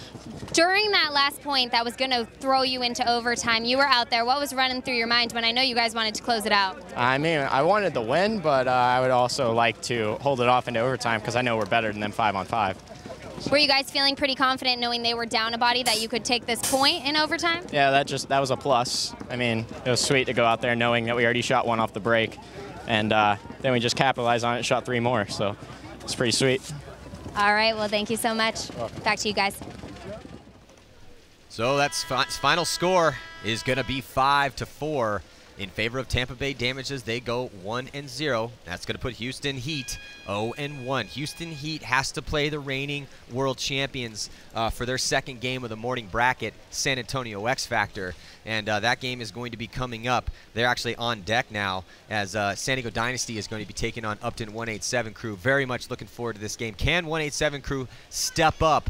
During that last point that was going to throw you into overtime, you were out there. What was running through your mind when I know you guys wanted to close it out? I mean, I wanted the win, but I would also like to hold it off into overtime because I know we're better than them 5-on-5. Were you guys feeling pretty confident knowing they were down a body that you could take this point in overtime? Yeah, that was a plus. I mean, it was sweet to go out there knowing that we already shot 1 off the break, and then we just capitalized on it and shot 3 more, so it's pretty sweet. All right, well, thank you so much. Back to you guys. So that's final score is going to be 5-4 in favor of Tampa Bay Damages. They go 1-0. That's going to put Houston Heat 0-1. Houston Heat has to play the reigning world champions for their second game of the morning bracket, San Antonio X Factor. And that game is going to be coming up. They're actually on deck now as San Diego Dynasty is going to be taking on Upton 187 Crew. Very much looking forward to this game. Can 187 Crew step up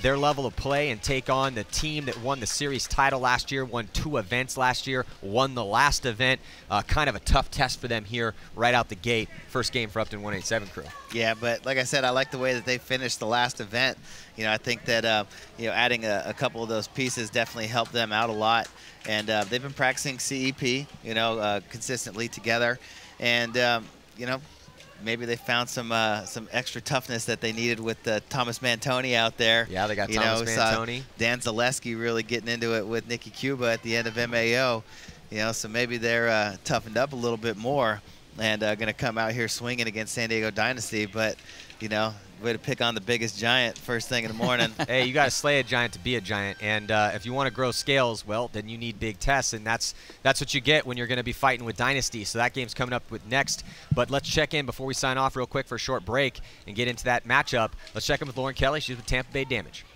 their level of play and take on the team that won the series title last year, won 2 events last year, won the last event? Kind of a tough test for them here right out the gate. First game for Upton 187 Crew. Yeah, but like I said, I like the way that they finished the last event. You know, I think that you know, adding a couple of those pieces definitely helped them out a lot. And they've been practicing CEP, you know, consistently together. And you know, maybe they found some extra toughness that they needed with Thomas Mantoni out there. Yeah, they got you Thomas Mantoni. Dan Zaleski really getting into it with Nikki Cuba at the end of MAO. You know, so maybe they're toughened up a little bit more and going to come out here swinging against San Diego Dynasty. But, you know, way to pick on the biggest giant first thing in the morning. Hey, you got to slay a giant to be a giant. And if you want to grow scales, well, then you need big tests. And that's what you get when you're going to be fighting with Dynasty. So that game's coming up with next. But let's check in before we sign off real quick for a short break and get into that matchup. Let's check in with Lauren Kelly. She's with Tampa Bay Damage.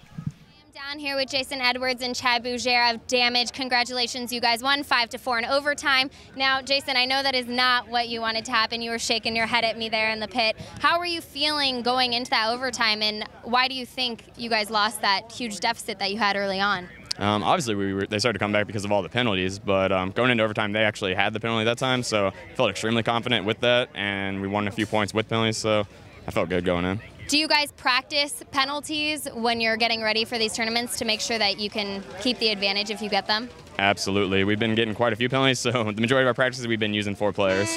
Down here with Jason Edwards and Chad Bougere of Damage. Congratulations, you guys won 5-4 in overtime. Now, Jason, I know that is not what you wanted to happen. You were shaking your head at me there in the pit. How were you feeling going into that overtime, and why do you think you guys lost that huge deficit that you had early on? Obviously, they started to come back because of all the penalties, but going into overtime, they actually had the penalty that time, so I felt extremely confident with that, and we won a few points with penalties, so I felt good going in. Do you guys practice penalties when you're getting ready for these tournaments to make sure that you can keep the advantage if you get them? Absolutely. We've been getting quite a few penalties, so the majority of our practices we've been using 4 players.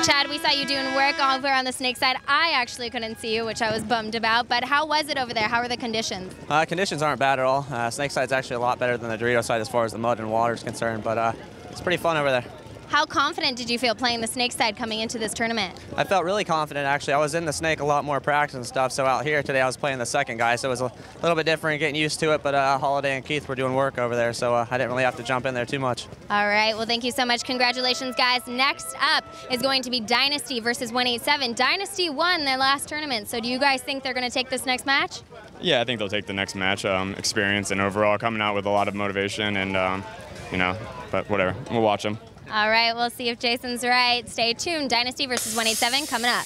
Chad, we saw you doing work over on the snake side. I actually couldn't see you, which I was bummed about, but how was it over there? How were the conditions? Conditions aren't bad at all. Snake side's actually a lot better than the Dorito side as far as the mud and water is concerned, but it's pretty fun over there. How confident did you feel playing the snake side coming into this tournament? I felt really confident, actually. I was in the snake a lot more practice and stuff, so out here today I was playing the second guy, so it was a little bit different getting used to it, but Holiday and Keith were doing work over there, so I didn't really have to jump in there too much. All right, well, thank you so much. Congratulations, guys. Next up is going to be Dynasty versus 187. Dynasty won their last tournament, so do you guys think they're going to take this next match? Yeah, I think they'll take the next match. Experience and overall coming out with a lot of motivation, and, you know, but whatever. We'll watch them. All right, we'll see if Jason's right. Stay tuned. Dynasty versus 187 coming up.